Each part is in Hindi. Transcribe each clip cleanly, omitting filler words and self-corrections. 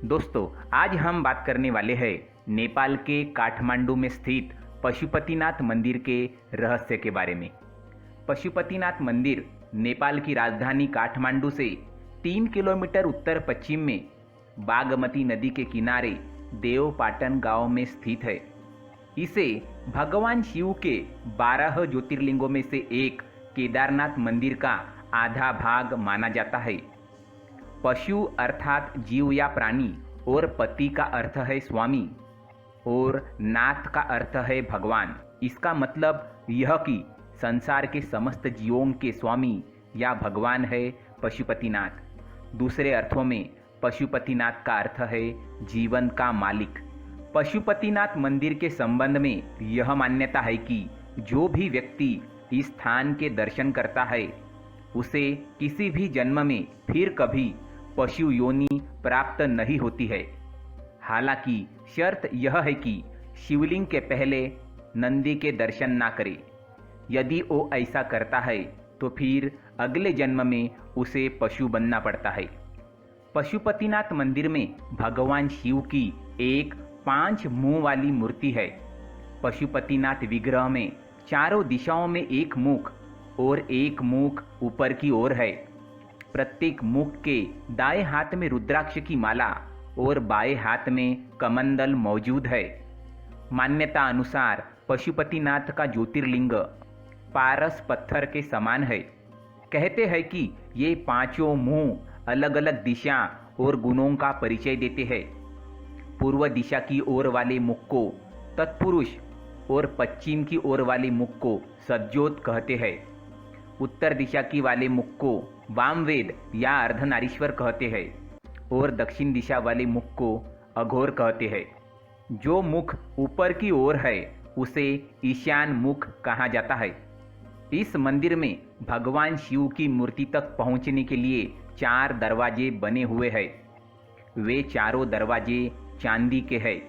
दोस्तों, आज हम बात करने वाले हैं नेपाल के काठमांडू में स्थित पशुपतिनाथ मंदिर के रहस्य के बारे में। पशुपतिनाथ मंदिर नेपाल की राजधानी काठमांडू से 3 किलोमीटर उत्तर पश्चिम में बागमती नदी के किनारे देवपाटन गांव में स्थित है। इसे भगवान शिव के 12 ज्योतिर्लिंगों में से एक केदारनाथ मंदिर का आधा भाग माना जाता है। पशु अर्थात जीव या प्राणी और पति का अर्थ है स्वामी और नाथ का अर्थ है भगवान। इसका मतलब यह कि संसार के समस्त जीवों के स्वामी या भगवान है पशुपतिनाथ। दूसरे अर्थों में पशुपतिनाथ का अर्थ है जीवन का मालिक। पशुपतिनाथ मंदिर के संबंध में यह मान्यता है कि जो भी व्यक्ति इस स्थान के दर्शन करता है उसे किसी भी जन्म में फिर कभी पशु योनि प्राप्त नहीं होती है। हालांकि शर्त यह है कि शिवलिंग के पहले नंदी के दर्शन ना करे। यदि वो ऐसा करता है तो फिर अगले जन्म में उसे पशु बनना पड़ता है। पशुपतिनाथ मंदिर में भगवान शिव की एक 5 मुंह वाली मूर्ति है। पशुपतिनाथ विग्रह में चारों दिशाओं में एक मुख और एक मुख ऊपर की ओर है। प्रत्येक मुख के दाएं हाथ में रुद्राक्ष की माला और बाएं हाथ में कमंडल मौजूद है। मान्यता अनुसार पशुपतिनाथ का ज्योतिर्लिंग पारस पत्थर के समान है। कहते हैं कि ये पांचों मुंह अलग अलग दिशा और गुणों का परिचय देते हैं। पूर्व दिशा की ओर वाले मुख को तत्पुरुष और पश्चिम की ओर वाले मुख को सद्योत कहते हैं। उत्तर दिशा की वाले मुख को वामवेद या अर्धनारीश्वर कहते हैं और दक्षिण दिशा वाले मुख को अघोर कहते हैं। जो मुख ऊपर की ओर है उसे ईशान मुख कहा जाता है। इस मंदिर में भगवान शिव की मूर्ति तक पहुंचने के लिए 4 दरवाजे बने हुए हैं। वे चारों दरवाजे चांदी के हैं।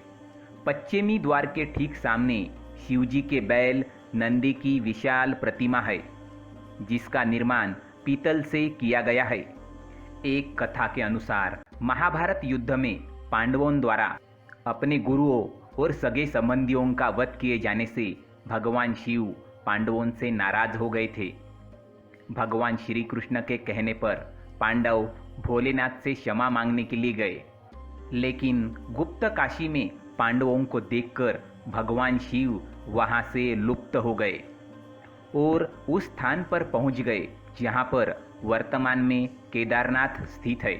पश्चिमी द्वार के ठीक सामने शिवजी के बैल नंदी की विशाल प्रतिमा है जिसका निर्माण पीतल से किया गया है। एक कथा के अनुसार महाभारत युद्ध में पांडवों द्वारा अपने गुरुओं और सगे संबंधियों का वध किए जाने से भगवान शिव पांडवों से नाराज हो गए थे। भगवान श्री कृष्ण के कहने पर पांडव भोलेनाथ से क्षमा मांगने के लिए गए, लेकिन गुप्त काशी में पांडवों को देखकर भगवान शिव वहां से लुप्त हो गए और उस स्थान पर पहुंच गए जहां पर वर्तमान में केदारनाथ स्थित है।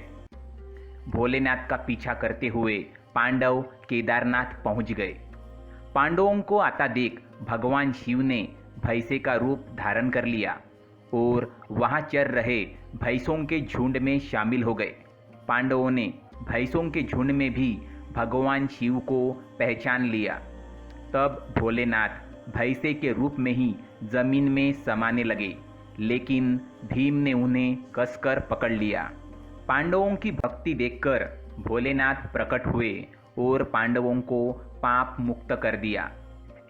भोलेनाथ का पीछा करते हुए पांडव केदारनाथ पहुंच गए। पांडवों को आता देख भगवान शिव ने भैंसे का रूप धारण कर लिया और वहां चर रहे भैंसों के झुंड में शामिल हो गए। पांडवों ने भैंसों के झुंड में भी भगवान शिव को पहचान लिया। तब भोलेनाथ भैंसे के रूप में ही जमीन में समाने लगे, लेकिन भीम ने उन्हें कसकर पकड़ लिया। पांडवों की भक्ति देखकर भोलेनाथ प्रकट हुए और पांडवों को पाप मुक्त कर दिया।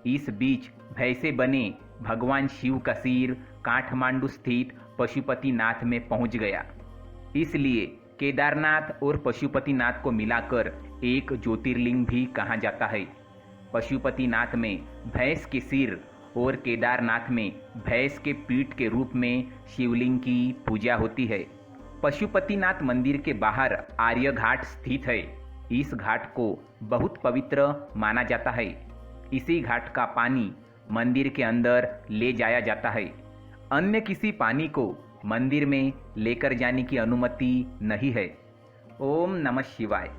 इस बीच भैंसे बने भगवान शिव का सिर काठमांडू स्थित पशुपतिनाथ में पहुंच गया। इसलिए केदारनाथ और पशुपतिनाथ को मिलाकर एक ज्योतिर्लिंग भी कहा जाता है। पशुपतिनाथ में भैंस के सिर और केदारनाथ में भैंस के पीठ के रूप में शिवलिंग की पूजा होती है। पशुपतिनाथ मंदिर के बाहर आर्य घाट स्थित है। इस घाट को बहुत पवित्र माना जाता है। इसी घाट का पानी मंदिर के अंदर ले जाया जाता है। अन्य किसी पानी को मंदिर में लेकर जाने की अनुमति नहीं है। ओम नमः शिवाय।